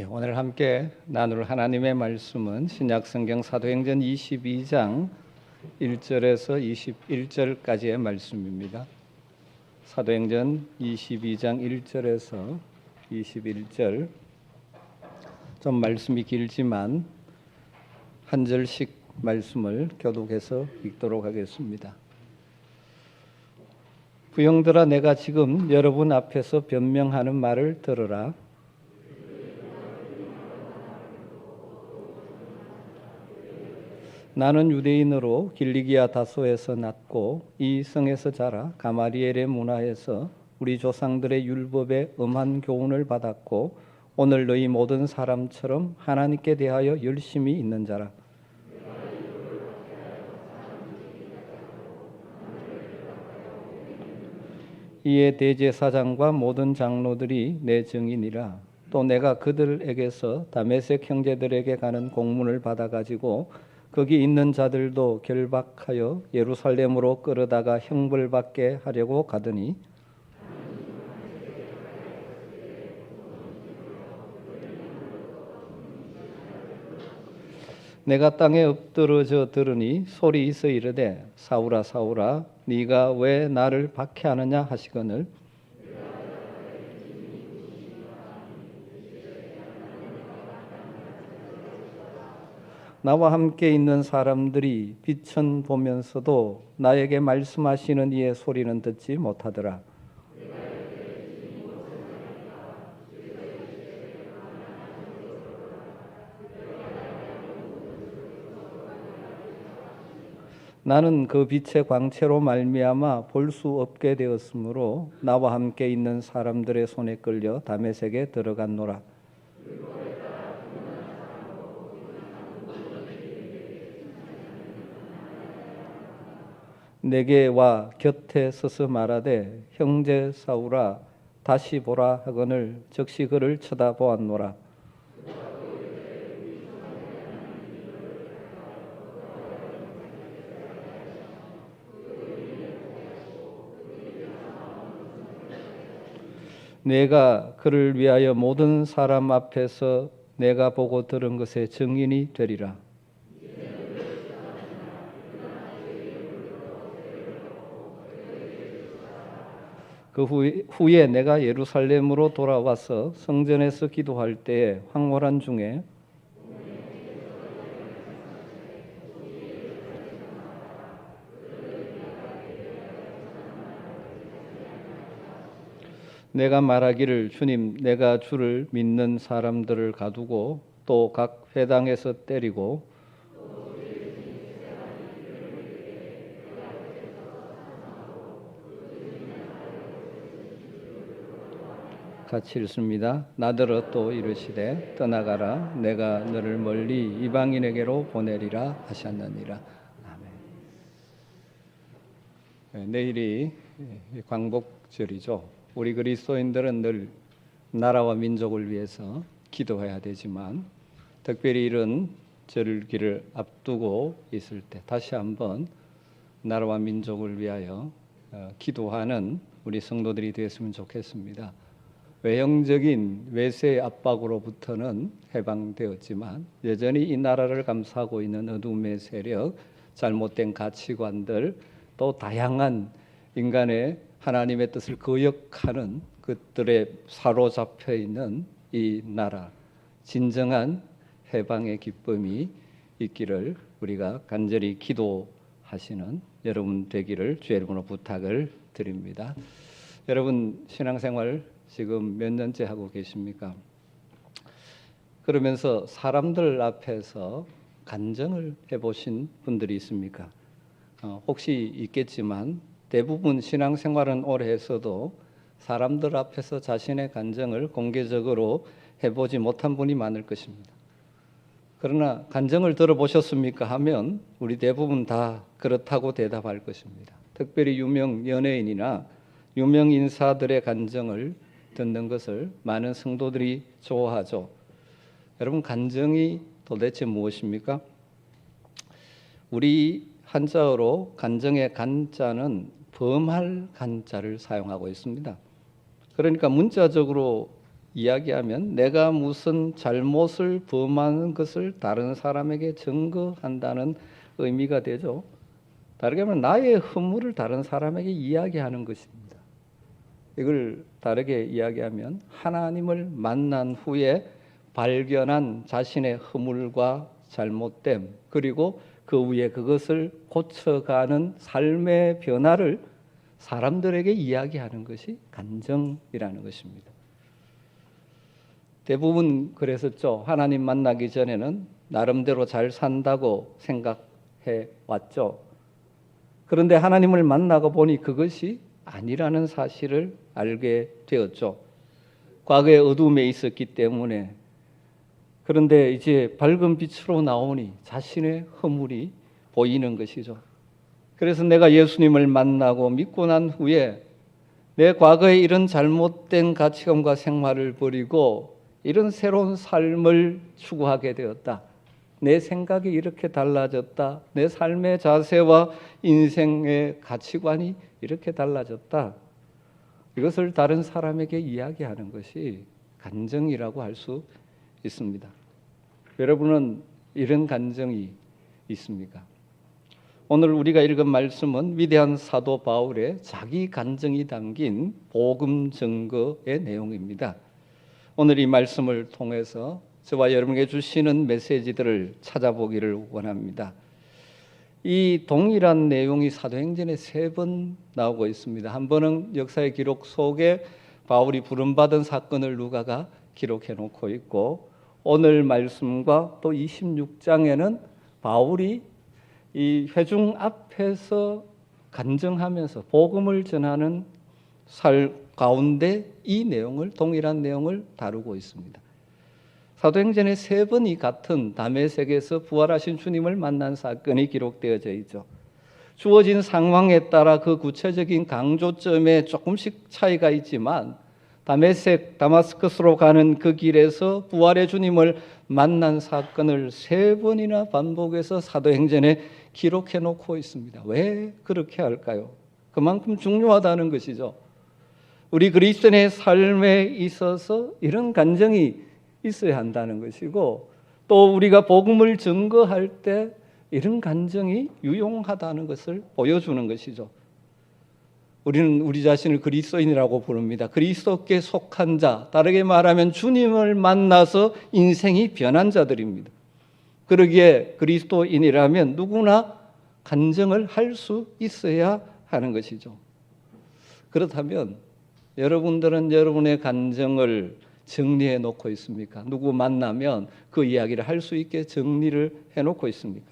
오늘 함께 나눌 하나님의 말씀은 신약성경 사도행전 22장 1절에서 21절까지의 말씀입니다. 사도행전 22장 1절에서 21절, 좀 말씀이 길지만 한 절씩 말씀을 교독해서 읽도록 하겠습니다. 부형들아, 내가 지금 여러분 앞에서 변명하는 말을 들으라. 나는 유대인으로 길리기아 다소에서 났고 이 성에서 자라 가마리엘의 문화에서 우리 조상들의 율법에 엄한 교훈을 받았고 오늘 너희 모든 사람처럼 하나님께 대하여 열심히 있는 자라. 이에 대제사장과 모든 장로들이 내 증인이라. 또 내가 그들에게서 다메섹 형제들에게 가는 공문을 받아가지고 거기 있는 자들도 결박하여 예루살렘으로 끌어다가 형벌받게 하려고 가더니 내가 땅에 엎드러져 들으니 소리 있어 이르되 사울아 사울아 네가 왜 나를 박해하느냐 하시거늘 나와 함께 있는 사람들이 빛은 보면서도 나에게 말씀하시는 이의 소리는 듣지 못하더라. 나는 그 빛의 광채로 말미암아 볼 수 없게 되었으므로 나와 함께 있는 사람들의 손에 끌려 다메섹에 들어갔노라. 내게 와 곁에 서서 말하되 형제 사울아 다시 보라 하거늘 즉시 그를 쳐다보았노라. 내가 그를 위하여 모든 사람 앞에서 내가 보고 들은 것의 증인이 되리라. 그 후에 내가 예루살렘으로 돌아와서 성전에서 기도할 때에 황홀한 중에 내가 말하기를 주님, 내가 주를 믿는 사람들을 가두고 또 각 회당에서 때리고 같이 읽습니다. 나더러 또 이르시되 떠나가라 내가 너를 멀리 이방인에게로 보내리라 하셨느니라. 아멘. 내일이 광복절이죠. 우리 그리스도인들은 늘 나라와 민족을 위해서 기도해야 되지만 특별히 이런 절기를 앞두고 있을 때 다시 한번 나라와 민족을 위하여 기도하는 우리 성도들이 되었으면 좋겠습니다. 외형적인 외세의 압박으로부터는 해방되었지만 여전히 이 나라를 감싸고 있는 어둠의 세력, 잘못된 가치관들, 또 다양한 인간의 하나님의 뜻을 거역하는 것들에 사로잡혀 있는 이 나라, 진정한 해방의 기쁨이 있기를 우리가 간절히 기도하시는 여러분 되기를 주의 이름으로 부탁을 드립니다. 여러분 신앙생활 지금 몇 년째 하고 계십니까? 그러면서 사람들 앞에서 간증을 해보신 분들이 있습니까? 혹시 있겠지만 대부분 신앙생활은 오래 했어도 사람들 앞에서 자신의 간증을 공개적으로 해보지 못한 분이 많을 것입니다. 그러나 간증을 들어보셨습니까? 하면 우리 대부분 다 그렇다고 대답할 것입니다. 특별히 유명 연예인이나 유명 인사들의 간증을 듣는 것을 많은 성도들이 좋아하죠. 여러분, 간증이 도대체 무엇입니까? 우리 한자어로 간증의 간자는 범할 간자를 사용하고 있습니다. 그러니까 문자적으로 이야기하면 내가 무슨 잘못을 범하는 것을 다른 사람에게 증거한다는 의미가 되죠. 다르게 하면 나의 허물을 다른 사람에게 이야기하는 것입니다. 이걸 다르게 이야기하면 하나님을 만난 후에 발견한 자신의 허물과 잘못됨, 그리고 그 위에 그것을 고쳐가는 삶의 변화를 사람들에게 이야기하는 것이 간증이라는 것입니다. 대부분 그랬었죠. 하나님 만나기 전에는 나름대로 잘 산다고 생각해 왔죠. 그런데 하나님을 만나고 보니 그것이 아니라는 사실을 알게 되었죠. 과거에 어둠에 있었기 때문에. 그런데 이제 밝은 빛으로 나오니 자신의 허물이 보이는 것이죠. 그래서 내가 예수님을 만나고 믿고 난 후에 내 과거에 이런 잘못된 가치관과 생활을 버리고 이런 새로운 삶을 추구하게 되었다. 내 생각이 이렇게 달라졌다. 내 삶의 자세와 인생의 가치관이 이렇게 달라졌다. 이것을 다른 사람에게 이야기하는 것이 간증이라고 할 수 있습니다. 여러분은 이런 간증이 있습니까? 오늘 우리가 읽은 말씀은 위대한 사도 바울의 자기 간증이 담긴 복음 증거의 내용입니다. 오늘 이 말씀을 통해서 저와 여러분에게 주시는 메시지들을 찾아보기를 원합니다. 이 동일한 내용이 사도행전에 3번 나오고 있습니다. 한 번은 역사의 기록 속에 바울이 부름받은 사건을 누가가 기록해 놓고 있고, 오늘 말씀과 또 26장에는 바울이 이 회중 앞에서 간증하면서 복음을 전하는 살 가운데 이 내용을, 동일한 내용을 다루고 있습니다. 사도행전에 3번이 같은 다메섹에서 부활하신 주님을 만난 사건이 기록되어져 있죠. 주어진 상황에 따라 그 구체적인 강조점에 조금씩 차이가 있지만 다메섹, 다마스커스로 가는 그 길에서 부활의 주님을 만난 사건을 3번이나 반복해서 사도행전에 기록해 놓고 있습니다. 왜 그렇게 할까요? 그만큼 중요하다는 것이죠. 우리 그리스도인의 삶에 있어서 이런 간증이 있어야 한다는 것이고, 또 우리가 복음을 증거할 때 이런 간증이 유용하다는 것을 보여주는 것이죠. 우리는 우리 자신을 그리스도인이라고 부릅니다. 그리스도께 속한 자, 다르게 말하면 주님을 만나서 인생이 변한 자들입니다. 그러기에 그리스도인이라면 누구나 간증을 할 수 있어야 하는 것이죠. 그렇다면 여러분들은 여러분의 간증을 정리해 놓고 있습니까? 누구 만나면 그 이야기를 할 수 있게 정리를 해 놓고 있습니까?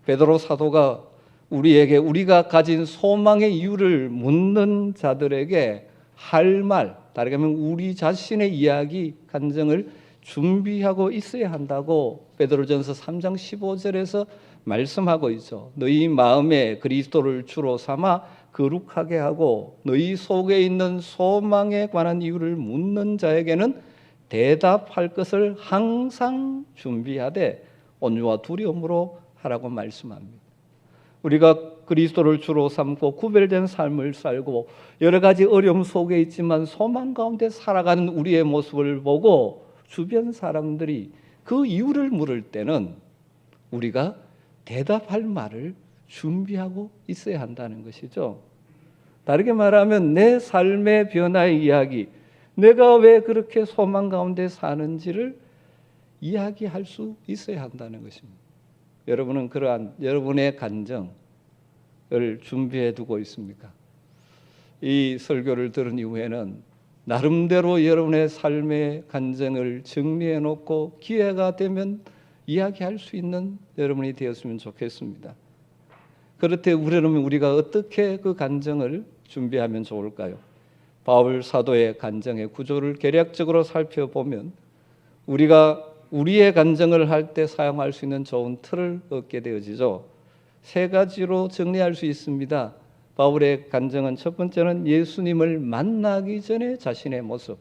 베드로 사도가 우리에게 우리가 가진 소망의 이유를 묻는 자들에게 할 말, 다르게 하면 우리 자신의 이야기, 간증을 준비하고 있어야 한다고 베드로전서 3장 15절에서 말씀하고 있죠. 너희 마음에 그리스도를 주로 삼아 거룩하게 하고 너희 속에 있는 소망에 관한 이유를 묻는 자에게는 대답할 것을 항상 준비하되 온유와 두려움으로 하라고 말씀합니다. 우리가 그리스도를 주로 삼고 구별된 삶을 살고 여러 가지 어려움 속에 있지만 소망 가운데 살아가는 우리의 모습을 보고 주변 사람들이 그 이유를 물을 때는 우리가 대답할 말을 준비하고 있어야 한다는 것이죠. 다르게 말하면 내 삶의 변화의 이야기, 내가 왜 그렇게 소망 가운데 사는지를 이야기할 수 있어야 한다는 것입니다. 여러분은 그러한 여러분의 간증을 준비해 두고 있습니까? 이 설교를 들은 이후에는 나름대로 여러분의 삶의 간증을 정리해 놓고 기회가 되면 이야기할 수 있는 여러분이 되었으면 좋겠습니다. 그렇다면 우리가 어떻게 그 간증을 준비하면 좋을까요? 바울 사도의 간증의 구조를 개략적으로 살펴보면 우리가 우리의 간증을 할 때 사용할 수 있는 좋은 틀을 얻게 되어지죠. 3가지로 정리할 수 있습니다. 바울의 간증은 첫 번째는 예수님을 만나기 전에 자신의 모습,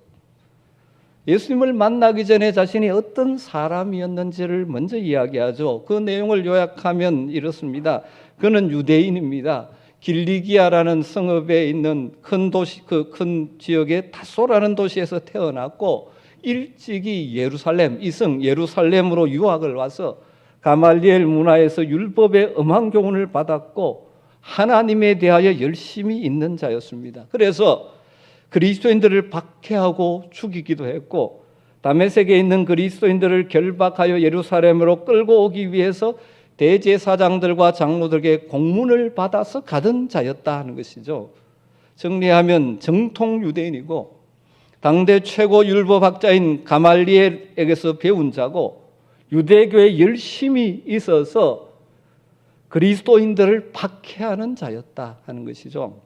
예수님을 만나기 전에 자신이 어떤 사람이었는지를 먼저 이야기하죠. 그 내용을 요약하면 이렇습니다. 그는 유대인입니다. 길리기아라는 성읍에 있는 큰 도시, 그 큰 지역의 다소라는 도시에서 태어났고 일찍이 예루살렘, 이성 예루살렘으로 유학을 와서 가말리엘 문화에서 율법의 엄한 교훈을 받았고 하나님에 대하여 열심히 있는 자였습니다. 그래서 그리스도인들을 박해하고 죽이기도 했고 다메섹에 있는 그리스도인들을 결박하여 예루살렘으로 끌고 오기 위해서 대제사장들과 장로들에게 공문을 받아서 가던 자였다 하는 것이죠. 정리하면 정통 유대인이고 당대 최고 율법학자인 가말리엘에게서 배운 자고 유대교에 열심히 있어서 그리스도인들을 박해하는 자였다 하는 것이죠.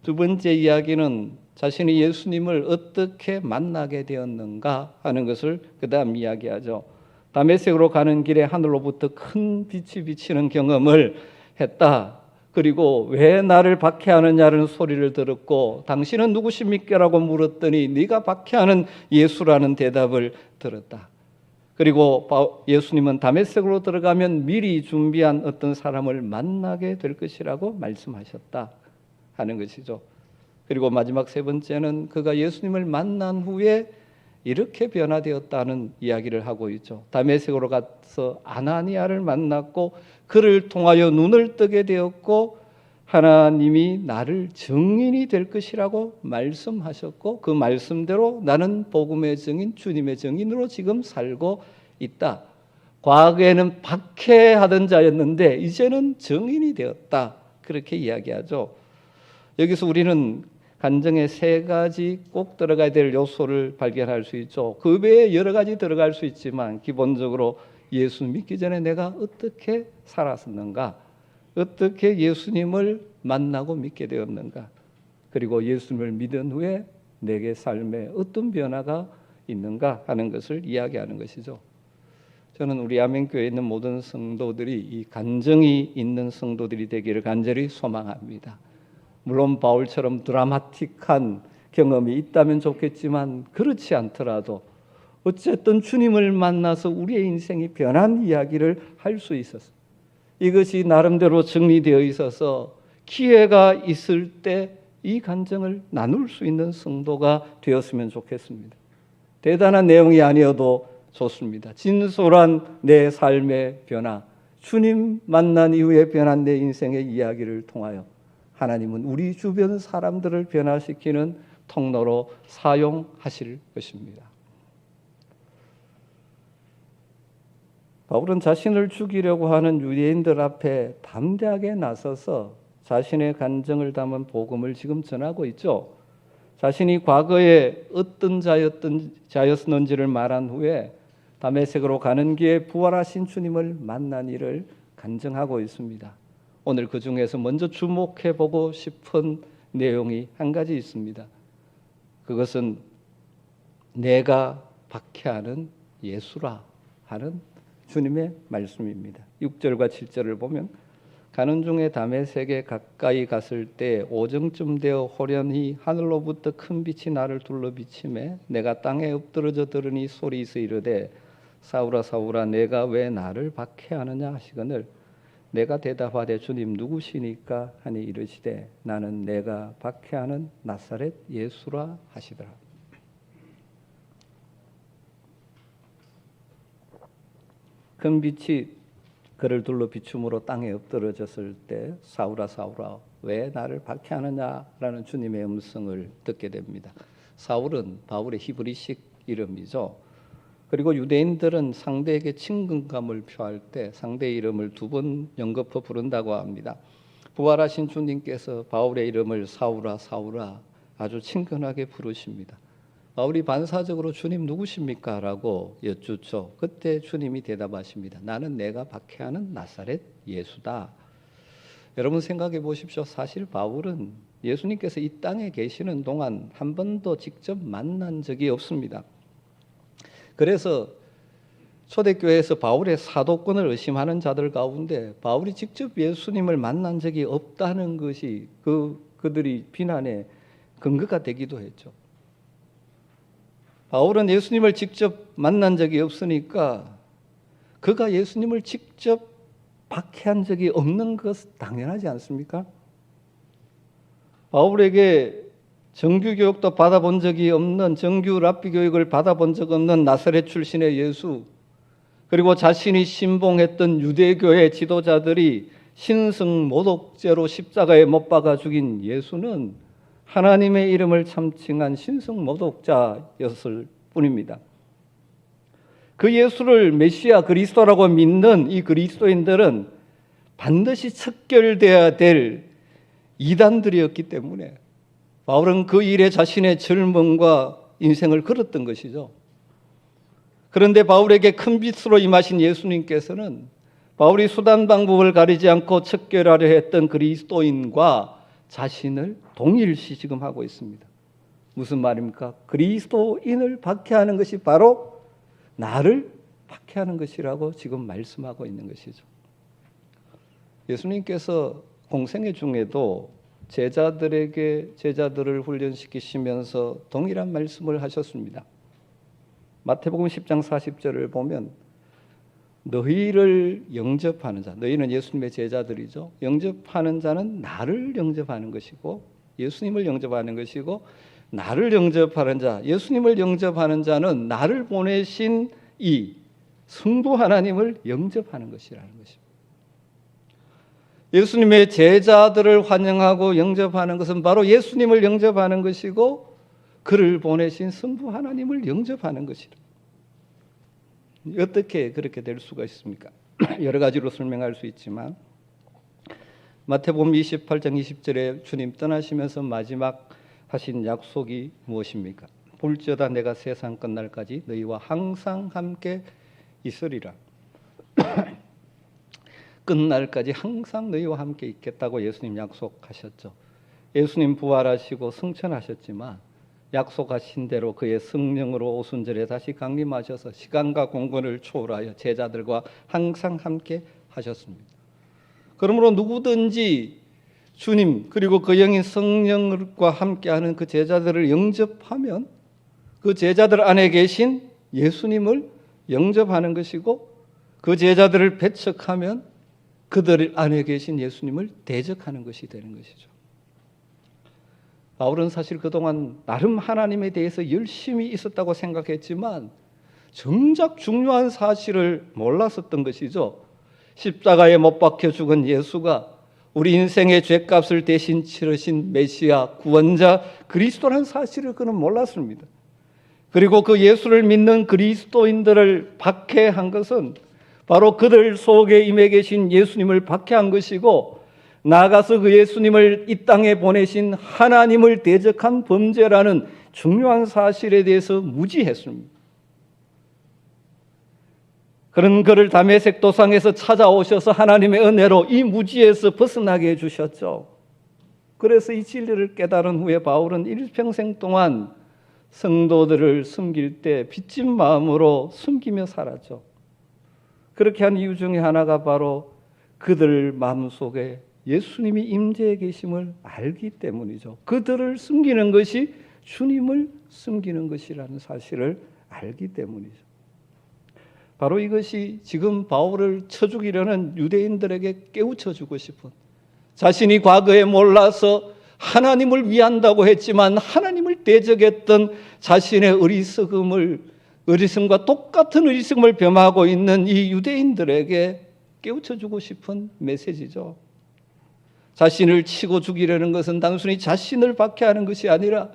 두 번째 이야기는 자신이 예수님을 어떻게 만나게 되었는가 하는 것을 그 다음 이야기하죠. 다메섹으로 가는 길에 하늘로부터 큰 빛이 비치는 경험을 했다. 그리고 왜 나를 박해하느냐는 소리를 들었고 당신은 누구십니까? 라고 물었더니 네가 박해하는 예수라는 대답을 들었다. 그리고 예수님은 다메섹으로 들어가면 미리 준비한 어떤 사람을 만나게 될 것이라고 말씀하셨다 하는 것이죠. 그리고 마지막 세 번째는 그가 예수님을 만난 후에 이렇게 변화되었다는 이야기를 하고 있죠. 다메섹으로 가서 아나니아를 만났고 그를 통하여 눈을 뜨게 되었고 하나님이 나를 증인이 될 것이라고 말씀하셨고 그 말씀대로 나는 복음의 증인, 주님의 증인으로 지금 살고 있다. 과거에는 박해하던 자였는데 이제는 증인이 되었다. 그렇게 이야기하죠. 여기서 우리는 간증의 세 가지 꼭 들어가야 될 요소를 발견할 수 있죠. 그 외에 여러 가지 들어갈 수 있지만 기본적으로 예수 믿기 전에 내가 어떻게 살았었는가, 어떻게 예수님을 만나고 믿게 되었는가, 그리고 예수님을 믿은 후에 내게 삶에 어떤 변화가 있는가 하는 것을 이야기하는 것이죠. 저는 우리 아멘교회에 있는 모든 성도들이 이 간증이 있는 성도들이 되기를 간절히 소망합니다. 물론 바울처럼 드라마틱한 경험이 있다면 좋겠지만 그렇지 않더라도 어쨌든 주님을 만나서 우리의 인생이 변한 이야기를 할 수 있었어요. 이것이 나름대로 정리되어 있어서 기회가 있을 때 이 간증을 나눌 수 있는 성도가 되었으면 좋겠습니다. 대단한 내용이 아니어도 좋습니다. 진솔한 내 삶의 변화, 주님 만난 이후에 변한 내 인생의 이야기를 통하여 하나님은 우리 주변 사람들을 변화시키는 통로로 사용하실 것입니다. 바울은 자신을 죽이려고 하는 유대인들 앞에 담대하게 나서서 자신의 간증을 담은 복음을 지금 전하고 있죠. 자신이 과거에 어떤 자였는지를 말한 후에 다메섹으로 가는 길에 부활하신 주님을 만난 일을 간증하고 있습니다. 오늘 그 중에서 먼저 주목해보고 싶은 내용이 한 가지 있습니다. 그것은 내가 박해하는 예수라 하는 주님의 말씀입니다. 6절과 7절을 보면 가는 중에 다메섹에 가까이 갔을 때 오정쯤 되어 호련히 하늘로부터 큰 빛이 나를 둘러 비치매 내가 땅에 엎드러져 들으니 소리에서 이르되 사울아 사울아 내가 왜 나를 박해하느냐 하시거늘 내가 대답하되 주님 누구시니까 하니 이르시되 나는 내가 박해하는 나사렛 예수라 하시더라. 큰 빛이 그를 둘러 비춤으로 땅에 엎드러졌을 때 사울아 사울아 왜 나를 박해하느냐라는 주님의 음성을 듣게 됩니다. 사울은 바울의 히브리식 이름이죠. 그리고 유대인들은 상대에게 친근감을 표할 때 상대의 이름을 두 번 연거푸 부른다고 합니다. 부활하신 주님께서 바울의 이름을 사울아 사울아 아주 친근하게 부르십니다. 바울이 반사적으로 주님 누구십니까? 라고 여쭙죠. 그때 주님이 대답하십니다. 나는 내가 박해하는 나사렛 예수다. 여러분 생각해 보십시오. 사실 바울은 예수님께서 이 땅에 계시는 동안 한 번도 직접 만난 적이 없습니다. 그래서 초대교회에서 바울의 사도권을 의심하는 자들 가운데 바울이 직접 예수님을 만난 적이 없다는 것이 그들이 비난의 근거가 되기도 했죠. 바울은 예수님을 직접 만난 적이 없으니까 그가 예수님을 직접 박해한 적이 없는 것 당연하지 않습니까? 바울에게 정규 교육도 받아본 적이 없는, 정규 랍비 교육을 받아본 적 없는 나사렛 출신의 예수, 그리고 자신이 신봉했던 유대교의 지도자들이 신성 모독죄로 십자가에 못 박아 죽인 예수는 하나님의 이름을 참칭한 신성 모독자였을 뿐입니다. 그 예수를 메시아 그리스도라고 믿는 이 그리스도인들은 반드시 척결되어야 될 이단들이었기 때문에 바울은 그 일에 자신의 젊음과 인생을 걸었던 것이죠. 그런데 바울에게 큰 빛으로 임하신 예수님께서는 바울이 수단 방법을 가리지 않고 척결하려 했던 그리스도인과 자신을 동일시 지금 하고 있습니다. 무슨 말입니까? 그리스도인을 박해하는 것이 바로 나를 박해하는 것이라고 지금 말씀하고 있는 것이죠. 예수님께서 공생애 중에도 제자들을 훈련시키시면서 동일한 말씀을 하셨습니다. 마태복음 10장 40절을 보면 너희를 영접하는 자, 너희는 예수님의 제자들이죠. 영접하는 자는 나를 영접하는 것이고 예수님을 영접하는 것이고, 나를 영접하는 자, 예수님을 영접하는 자는 나를 보내신 이 성부 하나님을 영접하는 것이라는 것입니다. 예수님의 제자들을 환영하고 영접하는 것은 바로 예수님을 영접하는 것이고 그를 보내신 성부 하나님을 영접하는 것이다. 어떻게 그렇게 될 수가 있습니까? 여러 가지로 설명할 수 있지만 마태복음 28장 20절에 주님 떠나시면서 마지막 하신 약속이 무엇입니까? 볼지어다 내가 세상 끝날까지 너희와 항상 함께 있으리라. 끝날까지 항상 너희와 함께 있겠다고 예수님 약속하셨죠. 예수님 부활하시고 승천하셨지만 약속하신 대로 그의 성령으로 오순절에 다시 강림하셔서 시간과 공간을 초월하여 제자들과 항상 함께 하셨습니다. 그러므로 누구든지 주님 그리고 그 영인 성령과 함께하는 그 제자들을 영접하면 그 제자들 안에 계신 예수님을 영접하는 것이고, 그 제자들을 배척하면 그들 안에 계신 예수님을 대적하는 것이 되는 것이죠. 바울은 사실 그동안 나름 하나님에 대해서 열심히 있었다고 생각했지만 정작 중요한 사실을 몰랐었던 것이죠. 십자가에 못 박혀 죽은 예수가 우리 인생의 죄값을 대신 치르신 메시아 구원자 그리스도라는 사실을 그는 몰랐습니다. 그리고 그 예수를 믿는 그리스도인들을 박해한 것은 바로 그들 속에 임해 계신 예수님을 박해한 것이고, 나아가서 그 예수님을 이 땅에 보내신 하나님을 대적한 범죄라는 중요한 사실에 대해서 무지했습니다. 그런 그를 다메섹 도상에서 찾아오셔서 하나님의 은혜로 이 무지에서 벗어나게 해주셨죠. 그래서 이 진리를 깨달은 후에 바울은 일평생 동안 성도들을 숨길 때 빚진 마음으로 숨기며 살았죠. 그렇게 한 이유 중에 하나가 바로 그들 마음속에 예수님이 임재해 계심을 알기 때문이죠. 그들을 숨기는 것이 주님을 숨기는 것이라는 사실을 알기 때문이죠. 바로 이것이 지금 바울을 쳐 죽이려는 유대인들에게 깨우쳐 주고 싶은, 자신이 과거에 몰라서 하나님을 위한다고 했지만 하나님을 대적했던 자신의 어리석음과 똑같은 어리석음을 범하고 있는 이 유대인들에게 깨우쳐 주고 싶은 메시지죠. 자신을 치고 죽이려는 것은 단순히 자신을 박해하는 것이 아니라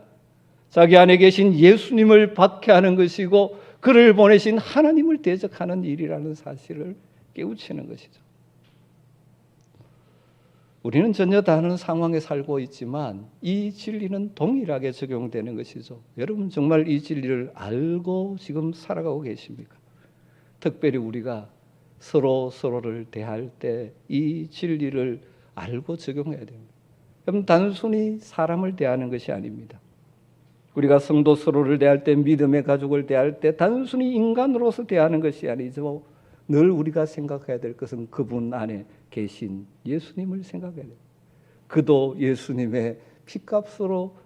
자기 안에 계신 예수님을 박해하는 것이고 그를 보내신 하나님을 대적하는 일이라는 사실을 깨우치는 것이죠. 우리는 전혀 다른 상황에 살고 있지만 이 진리는 동일하게 적용되는 것이죠. 여러분 정말 이 진리를 알고 지금 살아가고 계십니까? 특별히 우리가 서로를 대할 때 이 진리를 알고 적용해야 됩니다. 여러분 단순히 사람을 대하는 것이 아닙니다. 우리가 성도 서로를 대할 때, 믿음의 가족을 대할 때 단순히 인간으로서 대하는 것이 아니죠. 늘 우리가 생각해야 될 것은 그분 안에 계신 예수님을 생각해야 돼요. 그도 예수님의 피값으로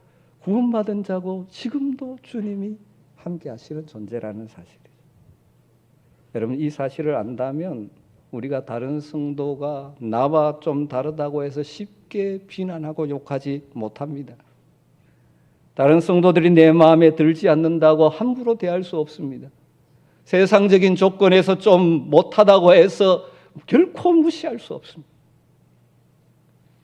구원받은 자고 지금도 주님이 함께 하시는 존재라는 사실이죠. 여러분 이 사실을 안다면 우리가 다른 성도가 나와 좀 다르다고 해서 쉽게 비난하고 욕하지 못합니다. 다른 성도들이 내 마음에 들지 않는다고 함부로 대할 수 없습니다. 세상적인 조건에서 좀 못하다고 해서 결코 무시할 수 없습니다.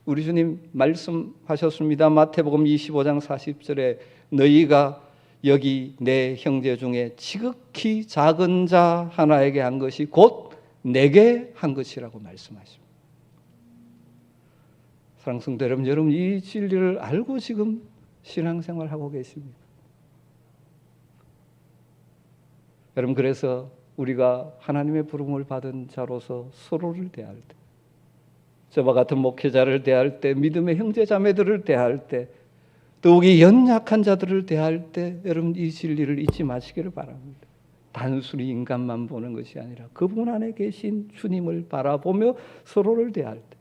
우리 주님 말씀하셨습니다. 마태복음 25장 40절에 너희가 여기 내 형제 중에 지극히 작은 자 하나에게 한 것이 곧 내게 한 것이라고 말씀하십니다. 사랑하는 성도 여러분, 이 진리를 알고 지금 신앙생활하고 계십니까? 여러분, 그래서 우리가 하나님의 부름을 받은 자로서 서로를 대할 때, 저와 같은 목회자를 대할 때, 믿음의 형제 자매들을 대할 때, 더욱이 연약한 자들을 대할 때 여러분 이 진리를 잊지 마시기를 바랍니다. 단순히 인간만 보는 것이 아니라 그분 안에 계신 주님을 바라보며 서로를 대할 때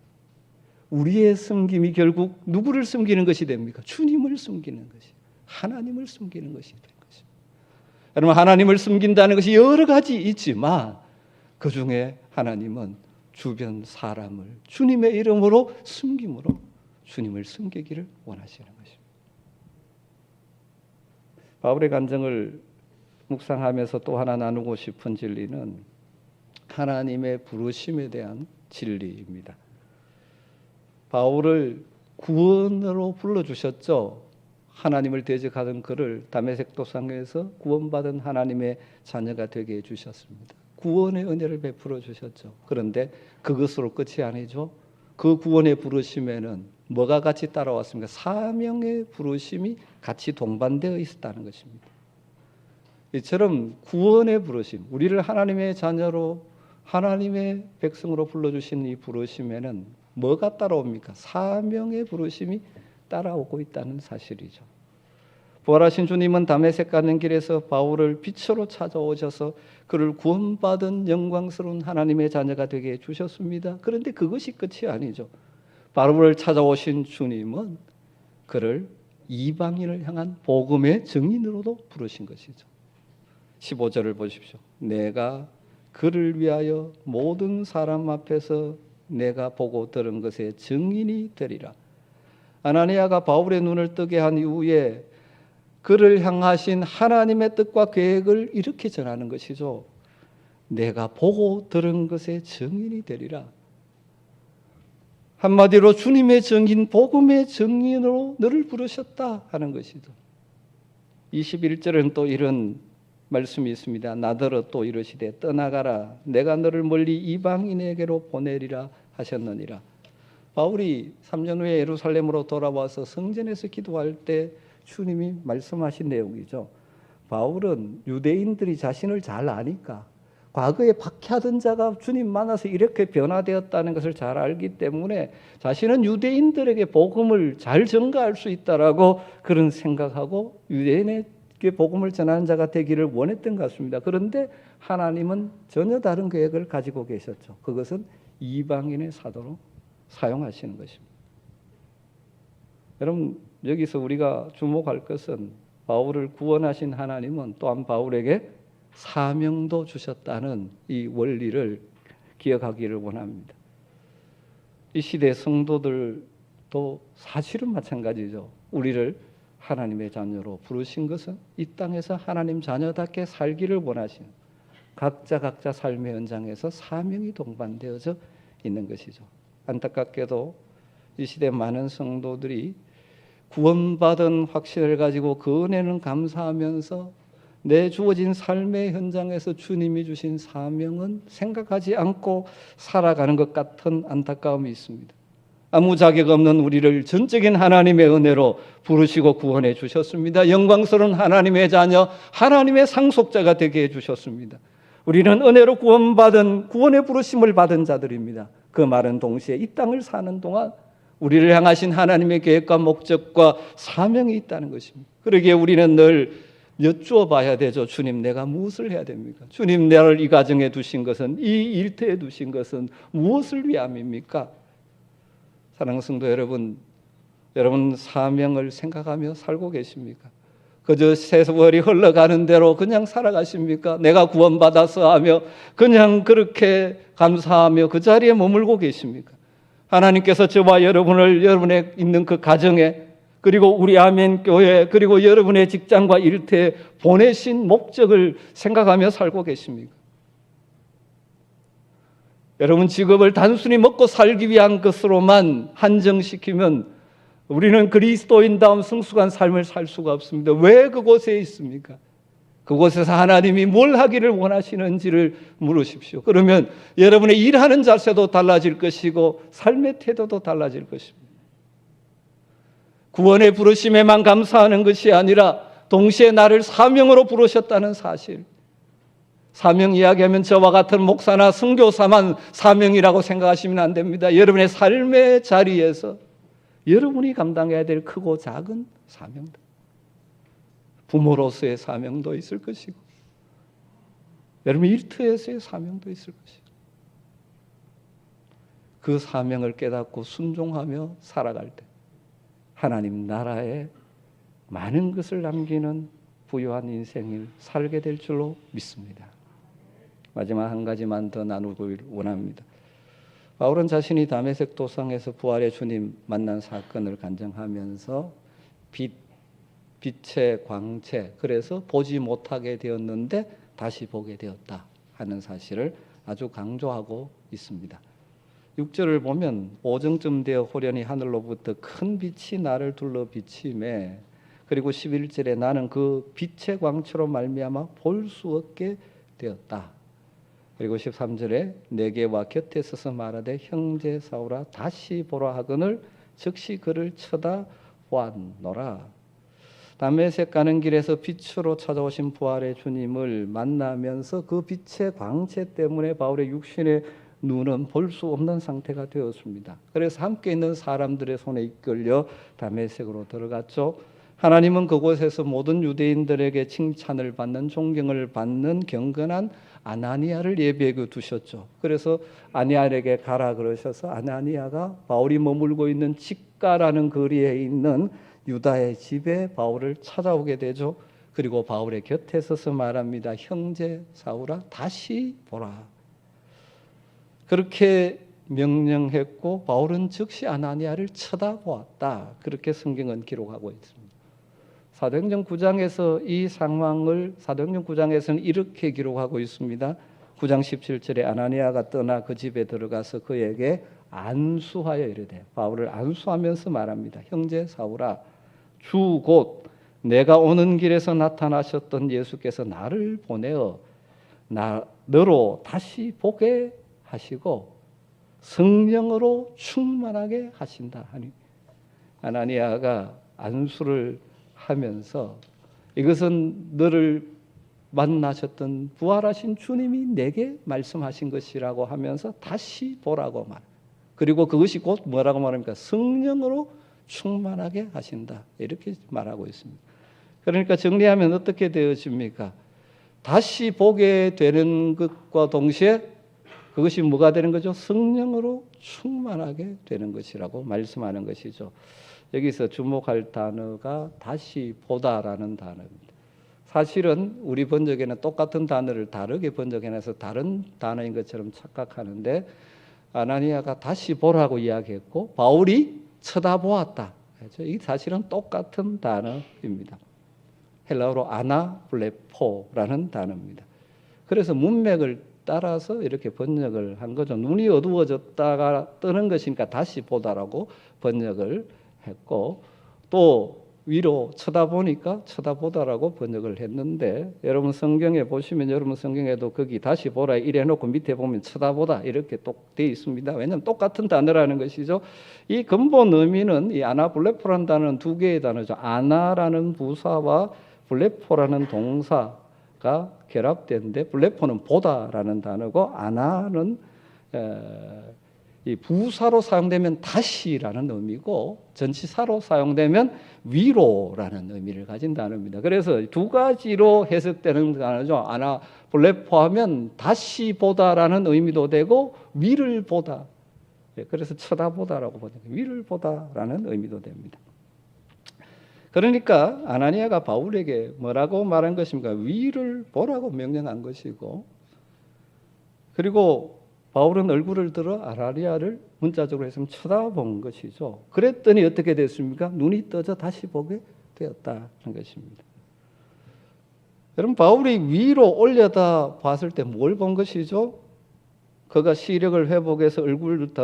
우리의 섬김이 결국 누구를 섬기는 것이 됩니까? 주님을 섬기는 것이, 하나님을 섬기는 것이 된 것입니다. 여러분, 하나님을 섬긴다는 것이 여러 가지 있지만 그 중에 하나님은 주변 사람을 주님의 이름으로 섬김으로 주님을 섬기기를 원하시는 것입니다. 바울의 간증을 묵상하면서 또 하나 나누고 싶은 진리는 하나님의 부르심에 대한 진리입니다. 바울을 구원으로 불러주셨죠. 하나님을 대적하던 그를 다메섹 도상에서 구원받은 하나님의 자녀가 되게 해주셨습니다. 구원의 은혜를 베풀어 주셨죠. 그런데 그것으로 끝이 아니죠. 그 구원의 부르심에는 뭐가 같이 따라왔습니까? 사명의 부르심이 같이 동반되어 있었다는 것입니다. 이처럼 구원의 부르심, 우리를 하나님의 자녀로 하나님의 백성으로 불러주신 이 부르심에는 뭐가 따라옵니까? 사명의 부르심이 따라오고 있다는 사실이죠. 부활하신 주님은 다메섹 가는 길에서 바울을 빛으로 찾아오셔서 그를 구원받은 영광스러운 하나님의 자녀가 되게 해주셨습니다. 그런데 그것이 끝이 아니죠. 바울을 찾아오신 주님은 그를 이방인을 향한 복음의 증인으로도 부르신 것이죠. 15절을 보십시오. 내가 그를 위하여 모든 사람 앞에서 내가 보고 들은 것의 증인이 되리라. 아나니아가 바울의 눈을 뜨게 한 이후에 그를 향하신 하나님의 뜻과 계획을 이렇게 전하는 것이죠. 내가 보고 들은 것의 증인이 되리라. 한마디로 주님의 증인, 복음의 증인으로 너를 부르셨다 하는 것이죠. 21절은 또 이런 말씀이 있습니다. 나더러 또 이르시되 떠나가라. 내가 너를 멀리 이방인에게로 보내리라 하셨느니라. 바울이 3년 후에 예루살렘으로 돌아와서 성전에서 기도할 때 주님이 말씀하신 내용이죠. 바울은 유대인들이 자신을 잘 아니까 과거에 박해하던 자가 주님 만나서 이렇게 변화되었다는 것을 잘 알기 때문에 자신은 유대인들에게 복음을 잘 전가할 수 있다라고 그런 생각하고 유대인에게 복음을 전하는 자가 되기를 원했던 것 같습니다. 그런데 하나님은 전혀 다른 계획을 가지고 계셨죠. 그것은 이방인의 사도로 사용하시는 것입니다. 여러분, 여기서 우리가 주목할 것은 바울을 구원하신 하나님은 또한 바울에게 사명도 주셨다는 이 원리를 기억하기를 원합니다. 이 시대 성도들도 사실은 마찬가지죠. 우리를 하나님의 자녀로 부르신 것은 이 땅에서 하나님 자녀답게 살기를 원하시는 각자 삶의 현장에서 사명이 동반되어져 있는 것이죠. 안타깝게도 이 시대 많은 성도들이 구원받은 확신을 가지고 그 은혜는 감사하면서 내 주어진 삶의 현장에서 주님이 주신 사명은 생각하지 않고 살아가는 것 같은 안타까움이 있습니다. 아무 자격 없는 우리를 전적인 하나님의 은혜로 부르시고 구원해 주셨습니다. 영광스러운 하나님의 자녀, 하나님의 상속자가 되게 해주셨습니다. 우리는 은혜로 구원받은 구원의 부르심을 받은 자들입니다. 그 말은 동시에 이 땅을 사는 동안 우리를 향하신 하나님의 계획과 목적과 사명이 있다는 것입니다. 그러기에 우리는 늘 여쭈어 봐야 되죠. 주님, 내가 무엇을 해야 됩니까? 주님, 나를 이 가정에 두신 것은, 이 일터에 두신 것은 무엇을 위함입니까? 사랑하는 성도 여러분, 여러분 사명을 생각하며 살고 계십니까? 그저 세월이 흘러가는 대로 그냥 살아가십니까? 내가 구원받아서 하며 그냥 그렇게 감사하며 그 자리에 머물고 계십니까? 하나님께서 저와 여러분을 여러분의 있는 그 가정에, 그리고 우리 아멘 교회, 그리고 여러분의 직장과 일터에 보내신 목적을 생각하며 살고 계십니까? 여러분 직업을 단순히 먹고 살기 위한 것으로만 한정시키면 우리는 그리스도인다운 성숙한 삶을 살 수가 없습니다. 왜 그곳에 있습니까? 그곳에서 하나님이 뭘 하기를 원하시는지를 물으십시오. 그러면 여러분의 일하는 자세도 달라질 것이고 삶의 태도도 달라질 것입니다. 구원의 부르심에만 감사하는 것이 아니라 동시에 나를 사명으로 부르셨다는 사실. 사명 이야기하면 저와 같은 목사나 선교사만 사명이라고 생각하시면 안 됩니다. 여러분의 삶의 자리에서 여러분이 감당해야 될 크고 작은 사명들, 부모로서의 사명도 있을 것이고 여러분 일터에서의 사명도 있을 것이고 그 사명을 깨닫고 순종하며 살아갈 때 하나님 나라에 많은 것을 남기는 부유한 인생을 살게 될 줄로 믿습니다. 마지막 한 가지만 더 나누길 원합니다. 바울은 자신이 다메섹 도상에서 부활의 주님 만난 사건을 간증하면서 빛의 광채, 그래서 보지 못하게 되었는데 다시 보게 되었다 하는 사실을 아주 강조하고 있습니다. 6절을 보면 오정쯤 되어 호련히 하늘로부터 큰 빛이 나를 둘러 비치매, 그리고 11절에 나는 그 빛의 광채로 말미암아 볼 수 없게 되었다. 그리고 13절에 내게 와 곁에 서서 말하되 형제 사울아 다시 보라 하거늘 즉시 그를 쳐다보았노라. 다메섹 가는 길에서 빛으로 찾아오신 부활의 주님을 만나면서 그 빛의 광채 때문에 바울의 육신의 눈은 볼 수 없는 상태가 되었습니다. 그래서 함께 있는 사람들의 손에 이끌려 다메섹으로 들어갔죠. 하나님은 그곳에서 모든 유대인들에게 칭찬을 받는, 존경을 받는 경건한 아나니아를 예비해 두셨죠. 그래서 아나니아에게 가라 그러셔서 아나니아가 바울이 머물고 있는 직가라는 거리에 있는 유다의 집에 바울을 찾아오게 되죠. 그리고 바울의 곁에 서서 말합니다. 형제 사울아 다시 보라. 그렇게 명령했고 바울은 즉시 아나니아를 쳐다보았다. 그렇게 성경은 기록하고 있습니다. 사도행전 9장에서 이 상황을 사도행전 9장에서는 이렇게 기록하고 있습니다. 9장 17절에 아나니아가 떠나 그 집에 들어가서 그에게 안수하여 이르되, 바울을 안수하면서 말합니다. 형제 사울아 주 곧 내가 오는 길에서 나타나셨던 예수께서 나를 보내어 너로 다시 보게 하시고 성령으로 충만하게 하신다 하니, 아나니아가 안수를 하면서 이것은 너를 만나셨던 부활하신 주님이 내게 말씀하신 것이라고 하면서 다시 보라고 말. 그리고 그것이 곧 뭐라고 말합니까? 성령으로 충만하게 하신다. 이렇게 말하고 있습니다. 그러니까 정리하면 어떻게 되어집니까? 다시 보게 되는 것과 동시에 그것이 뭐가 되는 거죠? 성령으로 충만하게 되는 것이라고 말씀하는 것이죠. 여기서 주목할 단어가 다시 보다라는 단어입니다. 사실은 우리 번역에는 똑같은 단어를 다르게 번역해서 다른 단어인 것처럼 착각하는데, 아나니아가 다시 보라고 이야기했고 바울이 쳐다보았다. 이 사실은 똑같은 단어입니다. 헬라어로 아나블레포라는 단어입니다. 그래서 문맥을 따라서 이렇게 번역을 한 거죠. 눈이 어두워졌다가 뜨는 것이니까 다시 보다라고 번역을 했고, 또 위로 쳐다보니까 쳐다보다라고 번역을 했는데, 여러분 성경에 보시면 여러분 성경에도 거기 다시 보라 이래 놓고 밑에 보면 쳐다보다 이렇게 또 되어 있습니다. 왜냐하면 똑같은 단어라는 것이죠. 이 근본 의미는 이 아나블레포라는 단어는 두 개의 단어죠. 아나라는 부사와 블레포라는 동사가 결합되는데, 블레포는 보다라는 단어고 아나는 이 부사로 사용되면 다시라는 의미고 전치사로 사용되면 위로라는 의미를 가진 단어입니다. 그래서 두 가지로 해석되는 단어죠. 아나 블레포하면 다시 보다라는 의미도 되고 위를 보다. 그래서 쳐다보다라고 보니까 위를 보다라는 의미도 됩니다. 그러니까 아나니아가 바울에게 뭐라고 말한 것입니까? 위를 보라고 명령한 것이고, 그리고 바울은 얼굴을 들어 아나니아를 문자적으로 했으면 쳐다본 것이죠. 그랬더니 어떻게 됐습니까? 눈이 떠져 다시 보게 되었다는 것입니다. 여러분, 바울이 위로 올려다 봤을 때 뭘 본 것이죠? 그가 시력을 회복해서 얼굴을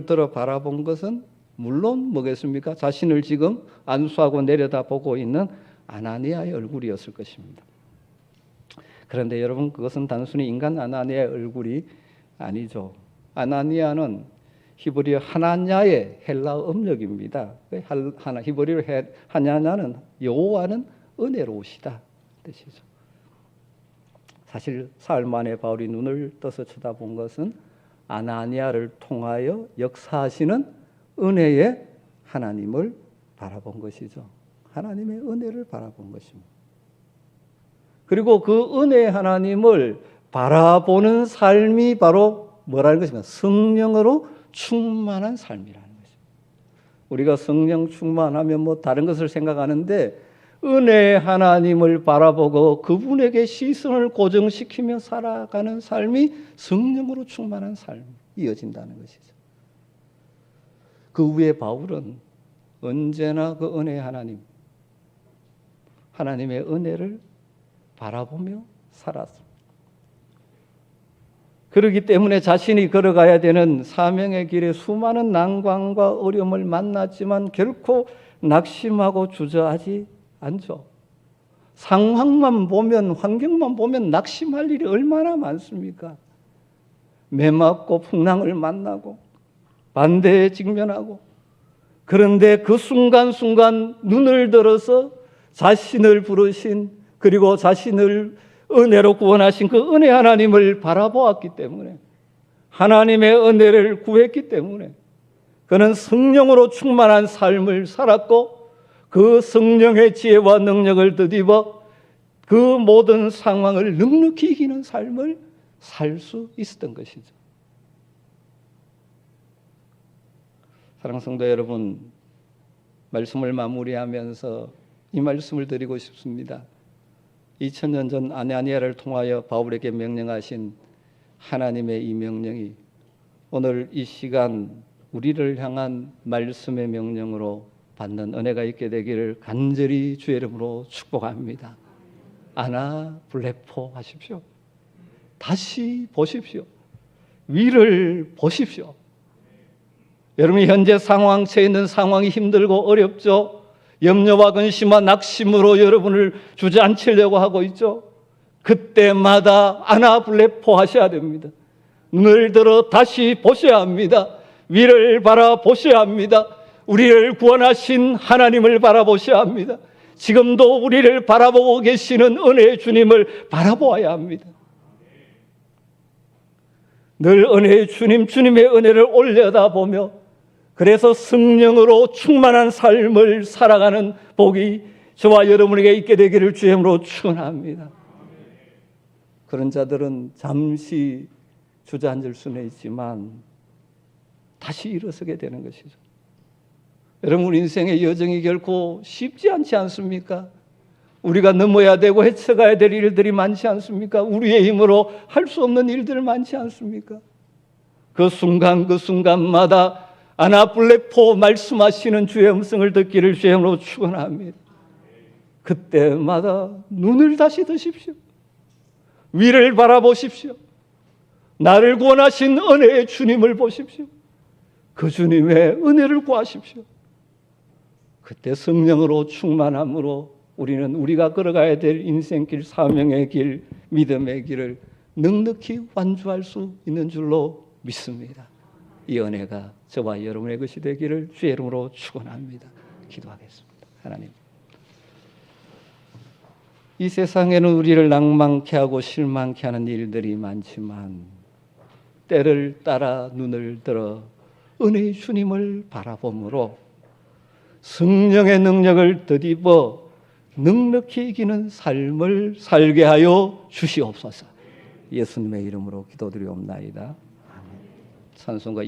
들어 바라본 것은 물론 뭐겠습니까? 자신을 지금 안수하고 내려다보고 있는 아나니아의 얼굴이었을 것입니다. 그런데 여러분, 그것은 단순히 인간 아나니아의 얼굴이 아니죠. 아나니아는 히브리어 하나냐의 헬라어 음력입니다. 히브리어 하나냐는 여호와는 은혜로우시다 뜻이죠. 사실 사흘 만에 바울이 눈을 떠서 쳐다본 것은 아나니아를 통하여 역사하시는 은혜의 하나님을 바라본 것이죠. 하나님의 은혜를 바라본 것입니다. 그리고 그 은혜의 하나님을 바라보는 삶이 바로 뭐라는 것입니까? 성령으로 충만한 삶이라는 것입니다. 우리가 성령 충만하면 뭐 다른 것을 생각하는데 은혜의 하나님을 바라보고 그분에게 시선을 고정시키며 살아가는 삶이 성령으로 충만한 삶이 이어진다는 것이죠. 그 후에 바울은 언제나 그 은혜의 하나님의 은혜를 바라보며 살았습니다. 그렇기 때문에 자신이 걸어가야 되는 사명의 길에 수많은 난관과 어려움을 만났지만 결코 낙심하고 주저하지 않죠. 상황만 보면, 환경만 보면 낙심할 일이 얼마나 많습니까? 매맞고 풍랑을 만나고 반대에 직면하고, 그런데 그 순간순간 눈을 들어서 자신을 부르신, 그리고 자신을 은혜로 구원하신 그 은혜 하나님을 바라보았기 때문에, 하나님의 은혜를 구했기 때문에 그는 성령으로 충만한 삶을 살았고, 그 성령의 지혜와 능력을 덧입어 그 모든 상황을 넉넉히 이기는 삶을 살 수 있었던 것이죠. 사랑하는 성도 여러분, 말씀을 마무리하면서 이 말씀을 드리고 싶습니다. 2000년 전 아나니아를 통하여 바울에게 명령하신 하나님의 이 명령이 오늘 이 시간 우리를 향한 말씀의 명령으로 받는 은혜가 있게 되기를 간절히 주의 이름으로 축복합니다. 아나블레포 하십시오. 다시 보십시오. 위를 보십시오. 여러분이 현재 상황처에 있는 상황이 힘들고 어렵죠. 염려와 근심과 낙심으로 여러분을 주저앉히려고 하고 있죠. 그때마다 아나블레포 하셔야 됩니다. 눈을 들어 다시 보셔야 합니다. 위를 바라보셔야 합니다. 우리를 구원하신 하나님을 바라보셔야 합니다. 지금도 우리를 바라보고 계시는 은혜의 주님을 바라보아야 합니다. 늘 은혜의 주님, 주님의 은혜를 올려다보며 그래서 성령으로 충만한 삶을 살아가는 복이 저와 여러분에게 있게 되기를 주의 이름으로 축원합니다. 그런 자들은 잠시 주저앉을 수는 있지만 다시 일어서게 되는 것이죠. 여러분, 인생의 여정이 결코 쉽지 않지 않습니까? 우리가 넘어야 되고 헤쳐가야 될 일들이 많지 않습니까? 우리의 힘으로 할 수 없는 일들 많지 않습니까? 그 순간 그 순간마다 아나블레포 말씀하시는 주의 음성을 듣기를 주의 이름으로 축원합니다. 그때마다 눈을 다시 드십시오. 위를 바라보십시오. 나를 구원하신 은혜의 주님을 보십시오. 그 주님의 은혜를 구하십시오. 그때 성령으로 충만함으로 우리는 우리가 걸어가야 될 인생길, 사명의 길, 믿음의 길을 넉넉히 완주할 수 있는 줄로 믿습니다. 이 은혜가 저와 여러분의 것이 되기를 주의 이름으로 축원합니다. 기도하겠습니다. 하나님, 이 세상에는 우리를 낭만케 하고 실망케 하는 일들이 많지만 때를 따라 눈을 들어 은혜의 주님을 바라봄으로 성령의 능력을 덧입어 넉넉히 이기는 삶을 살게 하여 주시옵소서. 예수님의 이름으로 기도드리옵나이다. 찬송가